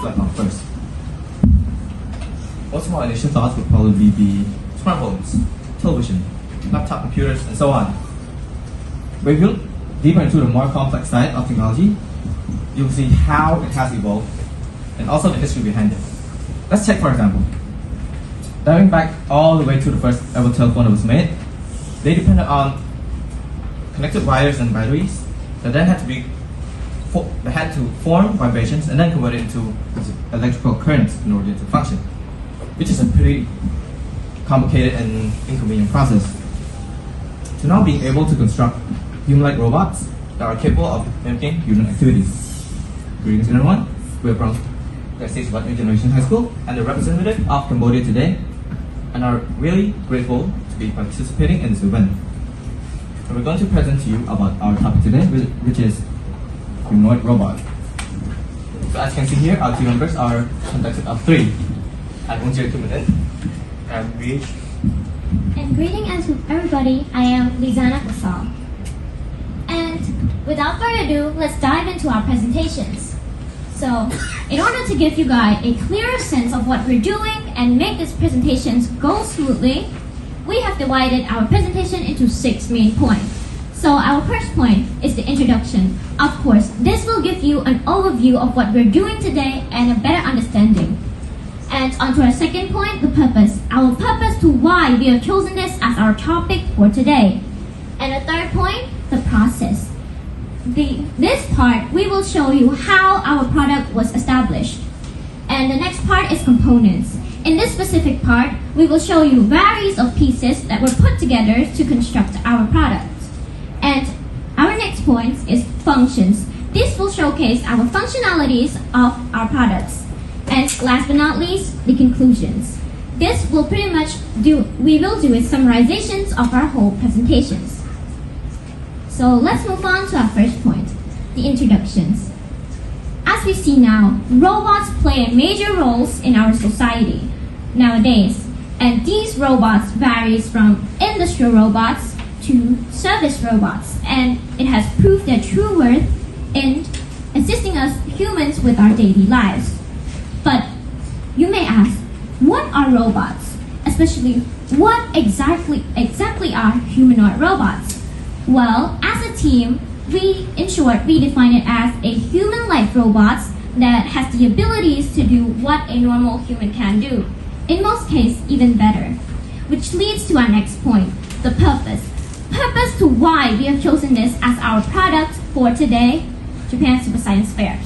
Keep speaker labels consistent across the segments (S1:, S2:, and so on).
S1: start off first. Most of our initial thoughts would probably be smartphones, television, laptop computers, and so on. But if you look deeper into the more complex side of technology, you'll see how it has evolved and also the history behind it. Let's take for example. Diving back all the way to the first ever telephone that was made, they depended on connected wires and batteries that then had to form vibrations and then convert it into electrical currents in order to function, which is a pretty complicated and inconvenient process. To now being able to construct human-like robots that are capable of mimicking human activities. Greetings everyone, we're from Preah Sisowath New Generation High School and the representative of Cambodia today, and are really grateful to be participating in this event. And we're going to present to you about our topic today, which is humanoid robot. So as you can see here, our team members are conducted of 3. I'm Unjir Kumanan. I'm Rich.
S2: And greetings everybody, I am Lizana Kasal. And without further ado, let's dive into our presentations. So, in order to give you guys a clearer sense of what we're doing and make these presentations go smoothly, we have divided our presentation into 6 main points. So our first point is the introduction. Of course, this will give you an overview of what we're doing today and a better understanding. And onto our second point, the purpose. Our purpose to why we have chosen this as our topic for today. And the third point, the process. This part, we will show you how our product was established. And the next part is components. In this specific part, we will show you various of pieces that were put together to construct our product. And our next point is functions. This will showcase our functionalities of our products. And last but not least, the conclusions. This will pretty much we will do is summarizations of our whole presentations. So let's move on to our first point, the introductions. As we see now, robots play major roles in our society nowadays, and these robots varies from industrial robots to service robots, and it has proved their true worth in assisting us humans with our daily lives. But you may ask, what are robots? Especially, what exactly are humanoid robots? Well, as a team, we define it as a human-like robots that has the abilities to do what a normal human can do. In most cases, even better. Which leads to our next point, the purpose. Purpose to why we have chosen this as our product for today, Japan Super Science Fair.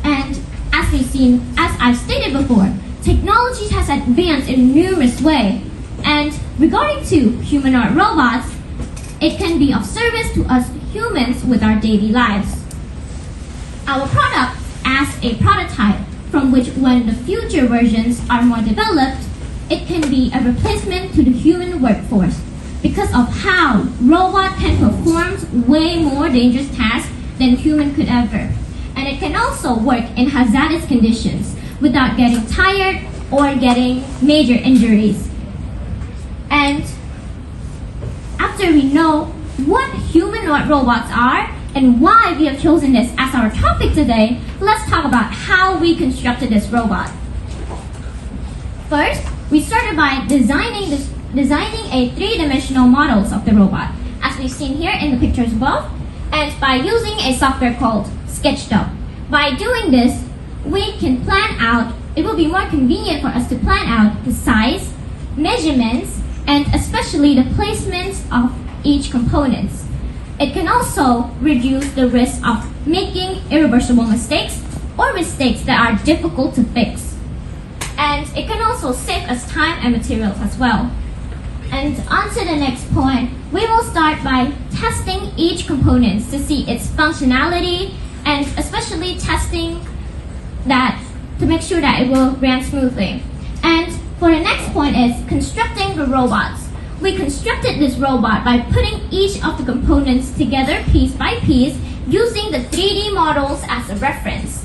S2: And as I've stated before, technology has advanced in numerous ways. And regarding to humanoid robots, it can be of service to us humans with our daily lives. Our product as a prototype from which when the future versions are more developed, it can be a replacement to the human workforce because of how robot can perform way more dangerous tasks than human could ever. And it can also work in hazardous conditions without getting tired or getting major injuries. And after we know what humanoid robots are and why we have chosen this as our topic today, let's talk about how we constructed this robot. First, we started by designing a 3-dimensional models of the robot, as we've seen here in the pictures above, and by using a software called SketchUp. By doing this, we can plan out, it will be more convenient for us to plan out the size, measurements, and especially the placements of each component. It can also reduce the risk of making irreversible mistakes or mistakes that are difficult to fix. And it can also save us time and materials as well. And on to the next point, we will start by testing each component to see its functionality and especially testing that to make sure that it will run smoothly. And for the next point is constructing the robots. We constructed this robot by putting each of the components together piece by piece using the 3D models as a reference.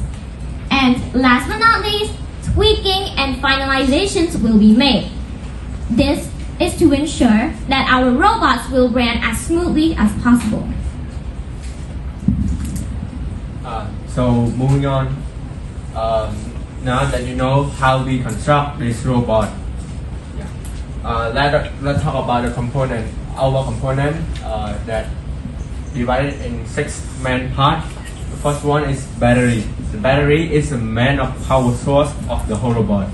S2: And last but not least, tweaking and finalizations will be made. This is to ensure that our robots will run as smoothly as possible.
S3: So moving on, now that you know how we construct this robot, let's talk about the component. Our component that divided in 6 main parts. The first one is battery. The battery is the main power source of the whole robot.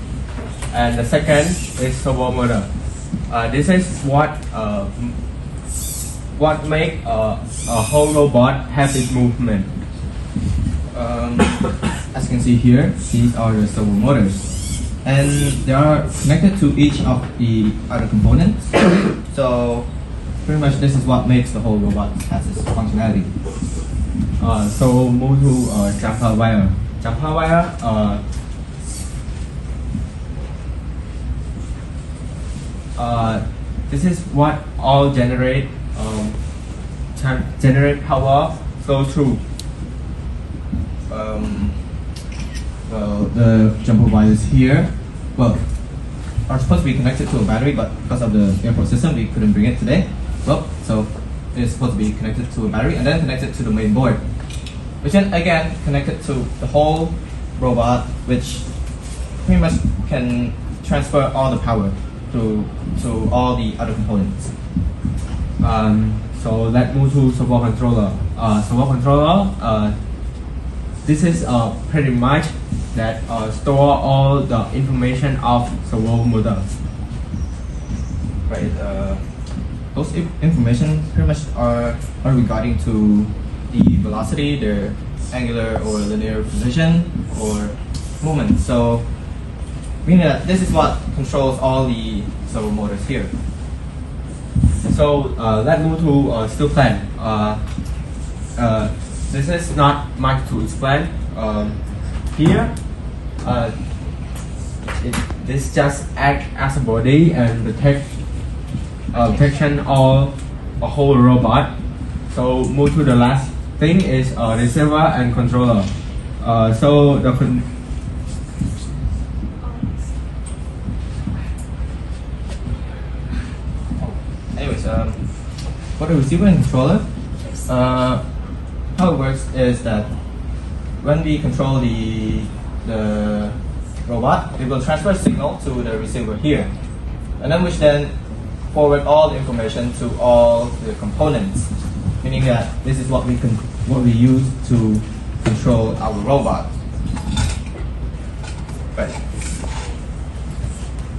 S3: And the second is servo motor. This is what make a whole robot have its movement.
S1: As you can see here, these are the servo motors, and they are connected to each of the other components. So pretty much this is what makes the whole robot has its functionality.
S3: So move to jumper wire. Jumper wire. This is what all generate power flow through.
S1: Well, the jumper wires here, well, are supposed to be connected to a battery, but because of the airport system, we couldn't bring it today. Well, so it's supposed to be connected to a battery and then connected to the main board, which then again connected to the whole robot, which pretty much can transfer all the power to all the other components.
S3: So let's move to servo controller. Servo controller. This is pretty much that store all the information of servo motor.
S1: Right. Those information pretty much are regarding to the velocity, the angular or linear position or movement. So meaning that this is what controls all the servo motors here.
S3: So let's move to steel plant. This is not much to explain. Here, this just act as a body and protection of a whole robot. So move to the last thing is receiver and controller. So
S1: anyways, for the receiver and controller, how it works is that when we control the robot, it will transfer signal to the receiver here, and then which then forward all the information to all the components, meaning that this is what we use to control our robot. Right.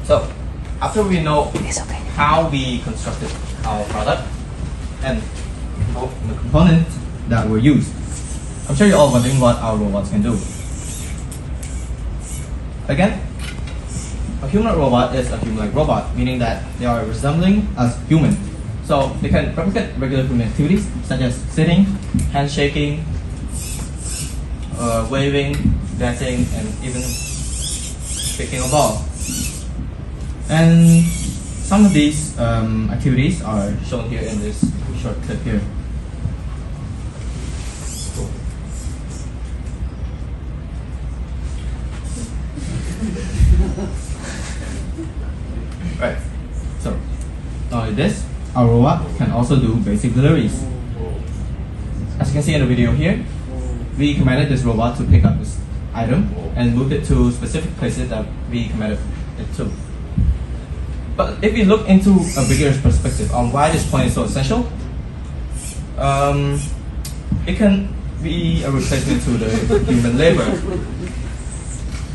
S1: So after we know how we constructed our product and the component that were used, I'm sure you're all wondering what our robots can do. Again, a humanoid robot is a human-like robot, meaning that they are resembling as human. So they can replicate regular human activities such as sitting, handshaking, waving, dancing, and even kicking a ball. And some of these activities are shown here in this short clip here. Right. So, not only this, our robot can also do basic deliveries. As you can see in the video here, we commanded this robot to pick up this item and move it to specific places that we commanded it to. But if we look into a bigger perspective on why this point is so essential, it can be a replacement to the human labor.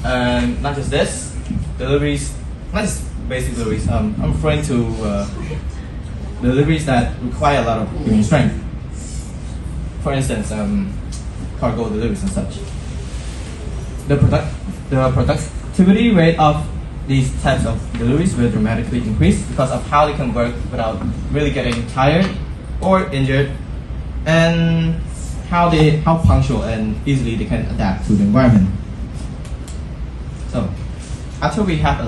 S1: And not just this, deliveries, not just basic deliveries, I'm referring to deliveries that require a lot of human strength. For instance, cargo deliveries and such. The productivity rate of these types of deliveries will dramatically increase because of how they can work without really getting tired or injured, and how punctual and easily they can adapt to the environment. So, after we have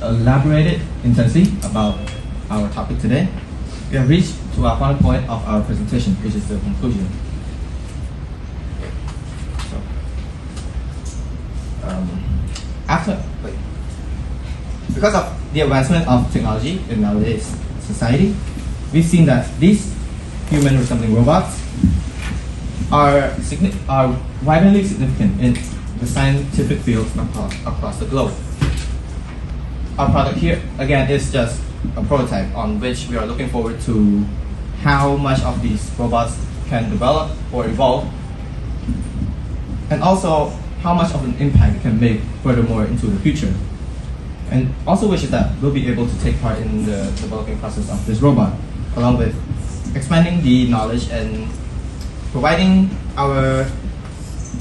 S1: elaborated intensely about our topic today, we have reached to our final point of our presentation, which is the conclusion. So, because of the advancement of technology in nowadays society, we've seen that these human-resembling robots are widely significant in the scientific fields across the globe. Our product here, again, is just a prototype on which we are looking forward to how much of these robots can develop or evolve, and also how much of an impact it can make furthermore into the future. And also wishes that we'll be able to take part in the developing process of this robot, along with expanding the knowledge and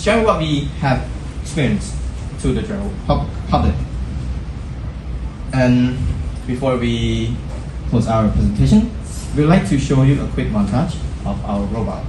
S1: sharing what we have experienced to the general public. And before we close our presentation, we'd like to show you a quick montage of our robot.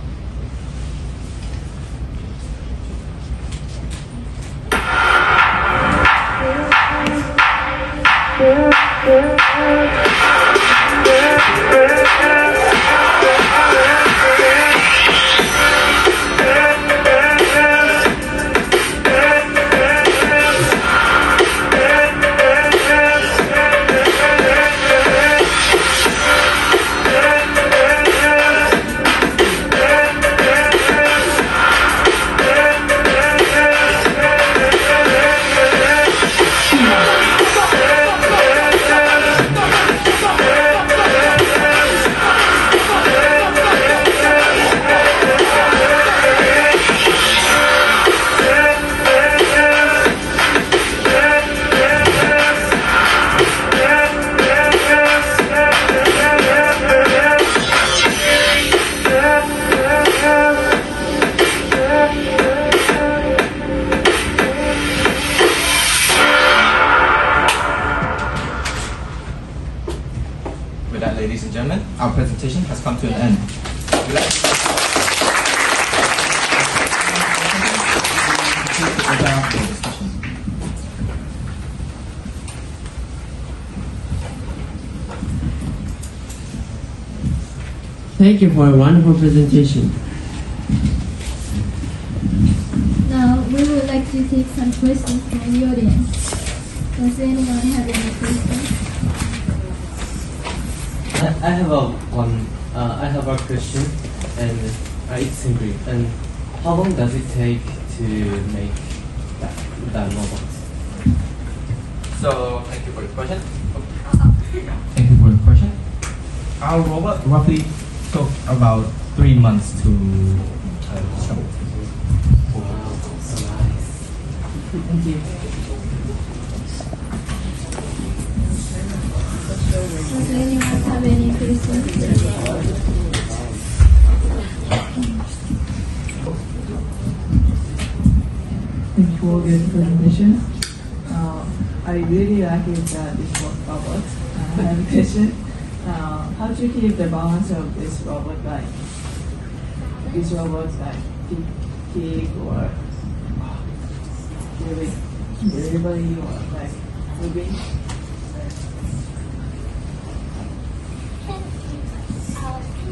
S1: With that, ladies and gentlemen, our presentation has come to an end. We'd like to open up the discussion.
S4: Thank you for a wonderful presentation.
S5: Now, we would like to take some questions from the audience. Does anyone have any questions?
S4: I have a question, and it's simple. And how long does it take to make that robot?
S1: So, thank you for the question. Thank you for the question. Our robot roughly took about 3 months to show.
S4: Wow, so nice. Thank you.
S5: Does anyone have any questions?
S6: Thank you for your presentation. I really like it, this robot. I have a question. How to keep the balance of this robot, like kick or delivery or like moving?
S2: Can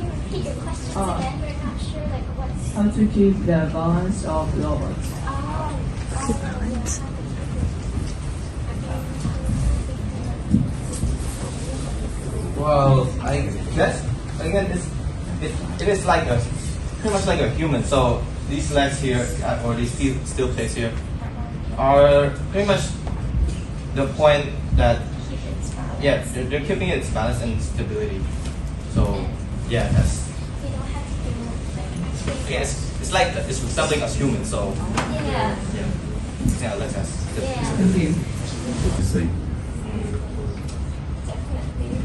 S2: you repeat your questions again? We're not sure what's...
S6: How to keep the balance of robots?
S1: Well, I guess again, it is like pretty much like a human. So these legs here or these steel plates here are pretty much the point that they're keeping its balance and stability. So yeah, that's it's like it's something as human. So let's ask.
S6: Thank you.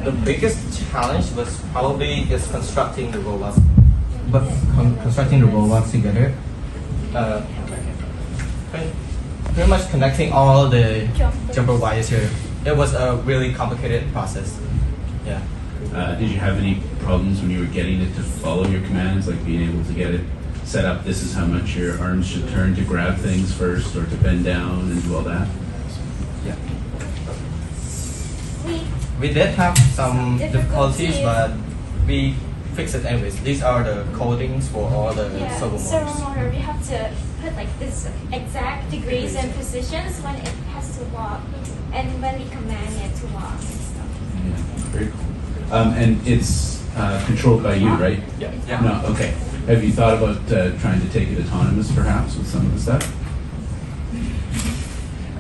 S1: The biggest challenge was probably just constructing the robots, but constructing the robots together. Pretty much connecting all the jumper wires here. It was a really complicated process. Yeah.
S7: Did you have any problems when you were getting it to follow your commands, like being able to get it set up, this is how much your arms should turn to grab things first or to bend down and do all that?
S1: Yeah. We did have some difficulties, but we fixed it anyways. These are the codings for all the servo motors.
S2: motor, we have to put this exact degrees and positions when it has to walk, and when we command it to walk and stuff.
S7: Yeah, very cool. And it's controlled by you, right?
S1: Yeah.
S7: No, okay. Have you thought about trying to take it autonomous, perhaps, with some of the stuff?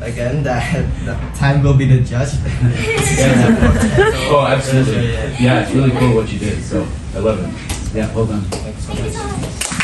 S1: again that time will be the judge.
S7: Oh, absolutely. Yeah, it's really cool what you did. So I love it. Yeah, well done.
S2: Thank you so much.